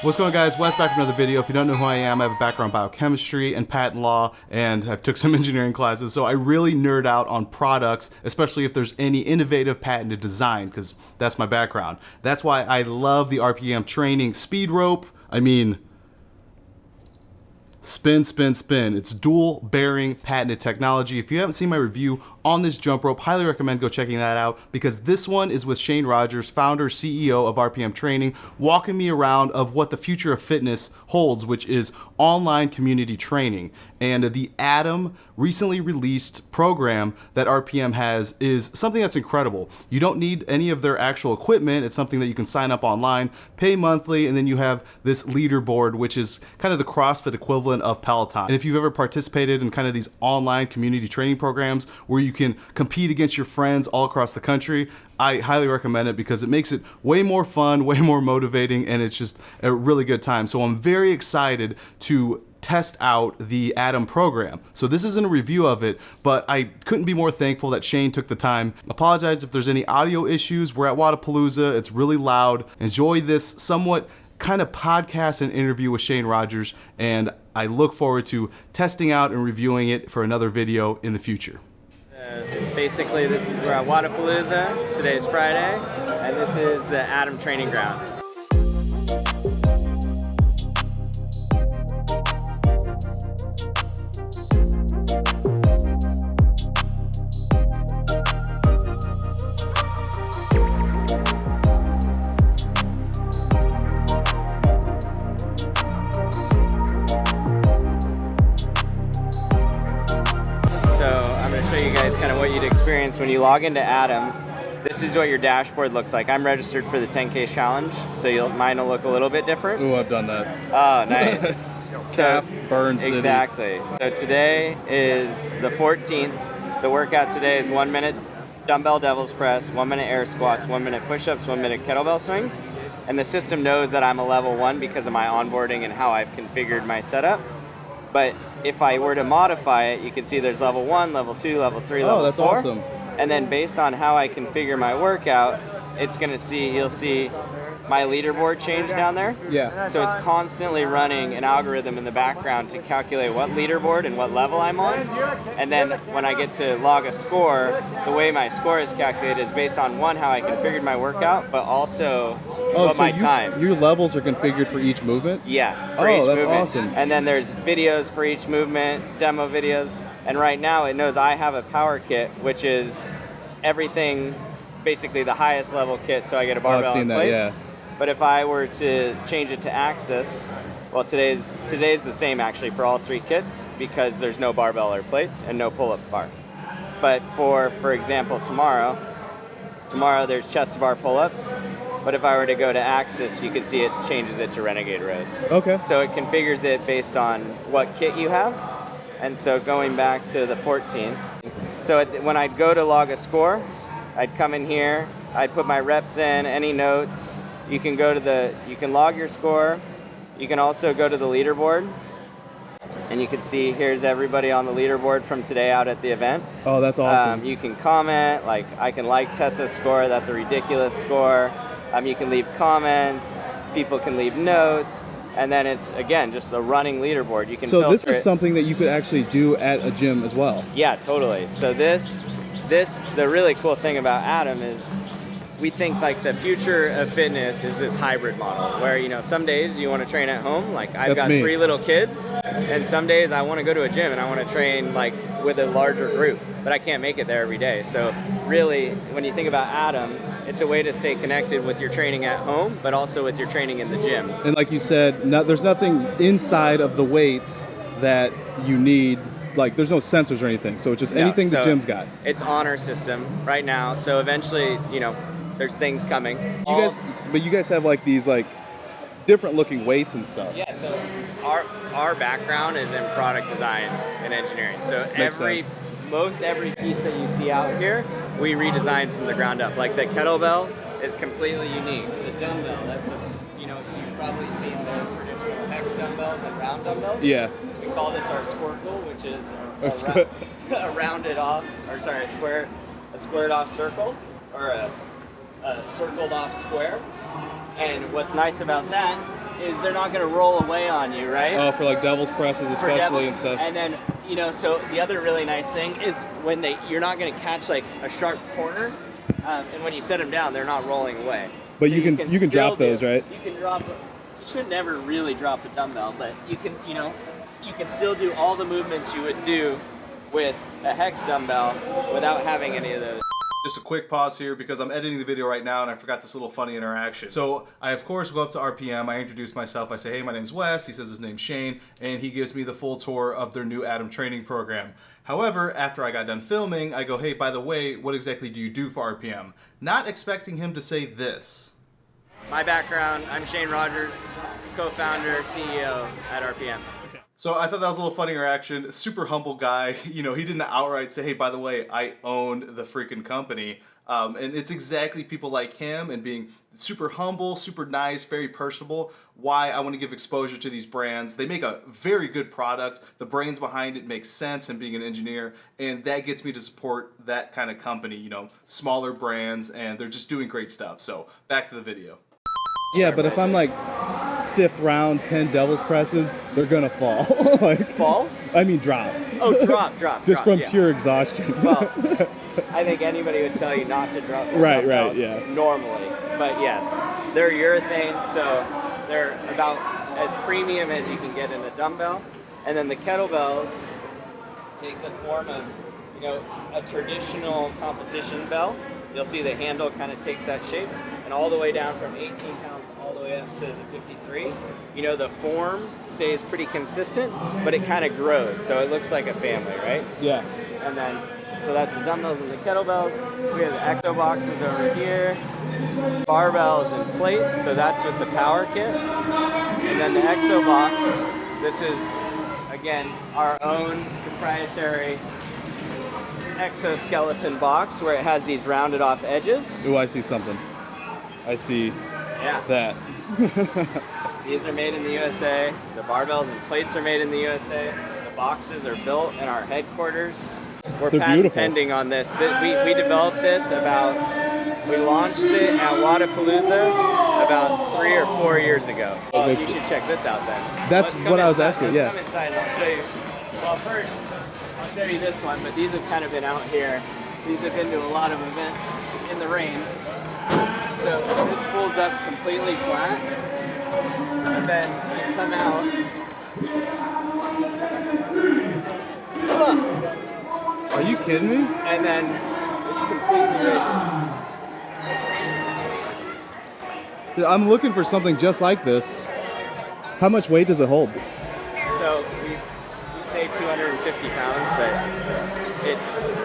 What's going on, guys? Wes back for another video. If you don't know who I am, I have a background in biochemistry and patent law, and I've took some engineering classes, so I really nerd out on products, especially if there's any innovative patented design, because that's my background. That's why I love the RPM training speed rope. I mean, spin, spin, spin. It's dual bearing patented technology. If you haven't seen my review on this jump rope, highly recommend go checking that out, because this one is with Shane Rogers, founder, CEO of RPM Training, walking me around of what the future of fitness holds, which is online community training. And the Atom recently released program that RPM has is something that's incredible. You don't need any of their actual equipment. It's something that you can sign up online, pay monthly, and then you have this leaderboard, which is kind of the CrossFit equivalent of Peloton. And if you've ever participated in kind of these online community training programs where you can compete against your friends all across the country, I highly recommend it because it makes it way more fun, way more motivating, and it's just a really good time. So I'm very excited to test out the Atom program. So this isn't a review of it, but I couldn't be more thankful that Shane took the time. Apologize if there's any audio issues. We're at Wadapalooza. It's really loud. Enjoy this somewhat kind of podcast and interview with Shane Rogers, and I look forward to testing out and reviewing it for another video in the future. Basically, this is we're at Wadapalooza. Today's Friday, and this is the Atom training ground. Show you guys kind of what you'd experience when you log into Atom. This is what your dashboard looks like. I'm registered for the 10K challenge, so mine will look a little bit different. Ooh, I've done that. Oh, nice. So burn city. Exactly. So today is the 14th. The workout today is 1 minute dumbbell devil's press, 1 minute air squats, 1 minute push-ups, 1 minute kettlebell swings. And the system knows that I'm a level 1 because of my onboarding and how I've configured my setup. But if I were to modify it, you can see there's level 1, level 2, level 3, level 4. Oh, that's awesome. And then based on how I configure my workout, it's going to see, you'll see my leaderboard change down there. Yeah. So it's constantly running an algorithm in the background to calculate what leaderboard and what level I'm on. And then when I get to log a score, the way my score is calculated is based on, one, how I configured my workout, but also my time. Your levels are configured for each movement? Yeah, for each that's movement. Awesome. And then there's videos for each movement, demo videos. And right now it knows I have a power kit, which is everything, basically the highest level kit, so I get a barbell and plates. Yeah. But if I were to change it to Axis, well, today's the same actually for all 3 kits because there's no barbell or plates and no pull-up bar. But for example, tomorrow there's chest to bar pull-ups. But if I were to go to Axis, you can see it changes it to Renegade rows. Okay. So it configures it based on what kit you have. And so going back to the 14th, so when I'd go to log a score, I'd come in here, I'd put my reps in, any notes. You can log your score. You can also go to the leaderboard, and you can see here's everybody on the leaderboard from today out at the event. Oh, that's awesome. You can comment, like I can like Tessa's score, that's a ridiculous score. You can leave comments, people can leave notes, and then it's, again, just a running leaderboard. You can filter this is something that you could actually do at a gym as well? Yeah, totally. So the really cool thing about Atom is we think like the future of fitness is this hybrid model where, some days you want to train at home. Like I've got 3 little kids, and some days I want to go to a gym and I want to train like with a larger group, but I can't make it there every day. So really, when you think about Atom, it's a way to stay connected with your training at home, but also with your training in the gym. And like you said, there's nothing inside of the weights that you need. Like there's no sensors or anything. So it's just anything the gym's got. It's honor system right now. So eventually, there's things coming. You guys have like these like different looking weights and stuff. Yeah, so our background is in product design and engineering. So most every piece that you see out here, we redesigned from the ground up. Like the kettlebell is completely unique. The dumbbell, you've probably seen the traditional hex dumbbells and round dumbbells. Yeah. We call this our squircle, which is a squared off circle, or a circled off square. And what's nice about that is they're not going to roll away on you, right? Oh, for like devil's presses especially and stuff. And then, you know, so the other really nice thing is when you're not going to catch like a sharp corner, and when you set them down, they're not rolling away. But so you can drop those, right? You can drop. You should never really drop a dumbbell, but you can, you know, you can still do all the movements you would do with a hex dumbbell without having any of those. Just a quick pause here because I'm editing the video right now and I forgot this little funny interaction. So I of course go up to RPM, I introduce myself, I say, hey, my name's Wes, he says his name's Shane, and he gives me the full tour of their new Atom training program. However, after I got done filming, I go, hey, by the way, what exactly do you do for RPM? Not expecting him to say this. My background, I'm Shane Rogers, co-founder, CEO at RPM. So I thought that was a little funny interaction. Super humble guy. You know, he didn't outright say, hey, by the way, I own the freaking company. And it's exactly people like him and being super humble, super nice, very personable, why I want to give exposure to these brands. They make a very good product. The brains behind it make sense, and being an engineer, and that gets me to support that kind of company, you know, smaller brands, and they're just doing great stuff. So back to the video. Yeah, but if I'm like 5th round, 10 devil's presses, they're gonna fall. Like, fall? I mean drop. Oh, drop. Just from pure exhaustion. Well, I think anybody would tell you not to drop. Right, yeah. Normally, but yes, they're urethane, so they're about as premium as you can get in a dumbbell. And then the kettlebells take the form of, you know, a traditional competition bell. You'll see the handle kind of takes that shape, and all the way down from 18 pounds all the way up to the 53. You know, the form stays pretty consistent, but it kind of grows, so it looks like a family, right? Yeah. And then, so that's the dumbbells and the kettlebells. We have the exo boxes over here, barbells and plates, so that's with the power kit. And then the exo box, this is, again, our own proprietary exoskeleton box where it has these rounded off edges. Oh, I see something. I see that. These are made in the USA. The barbells and plates are made in the USA. The boxes are built in our headquarters. We're patent pending on this. We developed this we launched it at Wadapalooza about 3 or 4 years ago. You should check this out then. That's what I was asking, Let's come inside and I'll show you. Well, first, I'll show you this one, but these have kind of been out here. These have been to a lot of events in the rain. So this folds up completely flat, and then you come out. Are you kidding me? And then it's completely rigid. Dude, I'm looking for something just like this. How much weight does it hold? So we say 250 pounds, but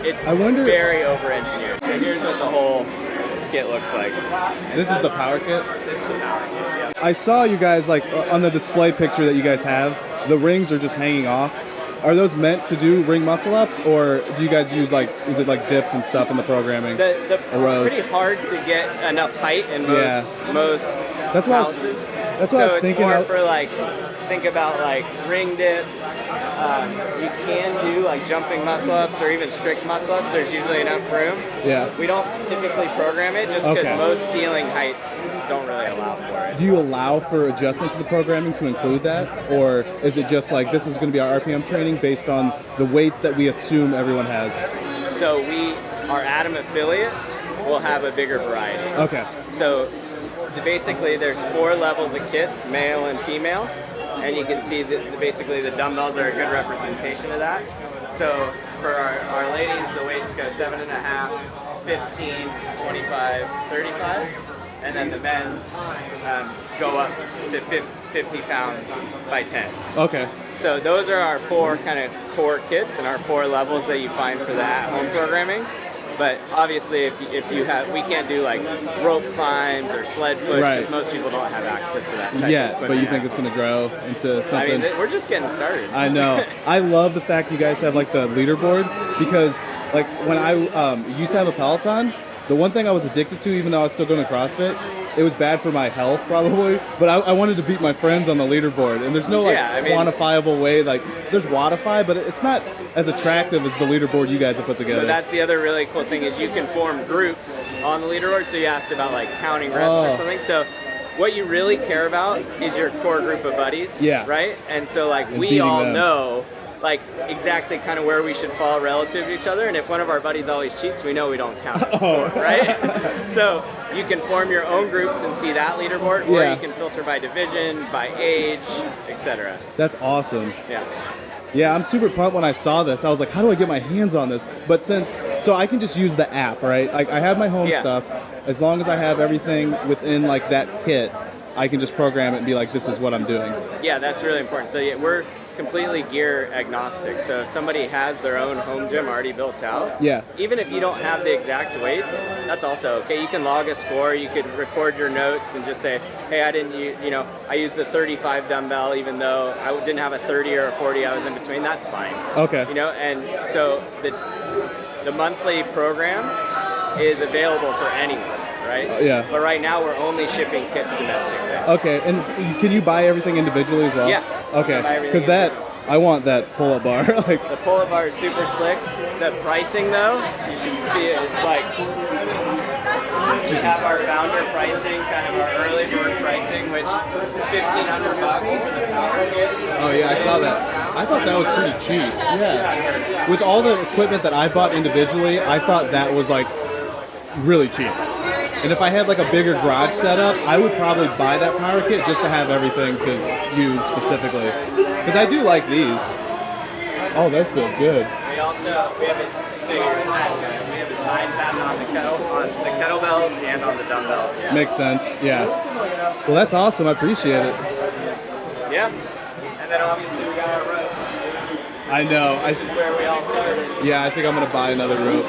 it's very over-engineered. So here's what the whole kit looks like. This is the power kit? This is the power kit, yeah. I saw you guys, like, on the display picture that you guys have, the rings are just hanging off. Are those meant to do ring muscle ups, or do you guys use, like, is it like dips and stuff in the programming? It's pretty hard to get enough height in most houses. That's what I was thinking. So it's more for, like, think about like ring dips. You can do like jumping muscle ups or even strict muscle ups. There's usually enough room. Yeah. We don't typically program it just because most ceiling heights don't really allow for it. Do you allow for adjustments to the programming to include that? Or is it just like this is going to be our RPM training based on the weights that we assume everyone has? So our Atom affiliate will have a bigger variety. Okay. So basically there's 4 levels of kits, male and female. And you can see that basically the dumbbells are a good representation of that. So for our ladies, the weights go 7.5, 15, 25, 35. And then the men's go up to 50 pounds by 10s. Okay. So those are our 4 kind of core kits and our 4 levels that you find for the at-home programming. But obviously, if you have, we can't do like rope climbs or sled push because most people don't have access to that type of equipment. But you think it's going to grow into something? I mean, we're just getting started. I know. I love the fact you guys have like the leaderboard because like when I used to have a Peloton, the one thing I was addicted to, even though I was still going to CrossFit, it was bad for my health probably, but I wanted to beat my friends on the leaderboard, and there's no quantifiable way. Like there's Wodify, but it's not as attractive as the leaderboard you guys have put together. So that's the other really cool thing is you can form groups on the leaderboard. So you asked about like counting reps or something. So what you really care about is your core group of buddies, right? And so like we all know like exactly kind of where we should fall relative to each other, and if one of our buddies always cheats, we know we don't count as score, right? So you can form your own groups and see that leaderboard, or you can filter by division, by age, etc. That's awesome. Yeah. Yeah, I'm super pumped when I saw this. I was like, how do I get my hands on this? But so I can just use the app, right? I have my home stuff. As long as I have everything within like that kit, I can just program it and be like, this is what I'm doing. Yeah, that's really important. So we're completely gear agnostic. So if somebody has their own home gym already built out, even if you don't have the exact weights, that's also okay. You can log a score, you could record your notes and just say, hey, I didn't use, I used the 35 dumbbell even though I didn't have a 30 or a 40, I was in between, that's fine. Okay. And so the monthly program is available for anyone, right? Yeah. But right now we're only shipping kits domestically. Okay, and can you buy everything individually as well? Yeah. Okay, because I want that pull-up bar. Like the pull-up bar is super slick. The pricing though, you should see it. It's like we have our founder pricing, kind of our early bird pricing, which $1,500 for the power kit. Oh yeah, I saw that. I thought that was pretty cheap. Yeah. With all the equipment that I bought individually, I thought that was like really cheap. And if I had like a bigger garage setup, I would probably buy that power kit just to have everything to use specifically. Because I do like these. Oh, those feel good. We have a design patent on the kettlebells and on the dumbbells. Makes sense, yeah. Well, that's awesome. I appreciate it. Yeah. And then obviously we got our ropes. I know. This is where we all started. Yeah, I think I'm going to buy another rope.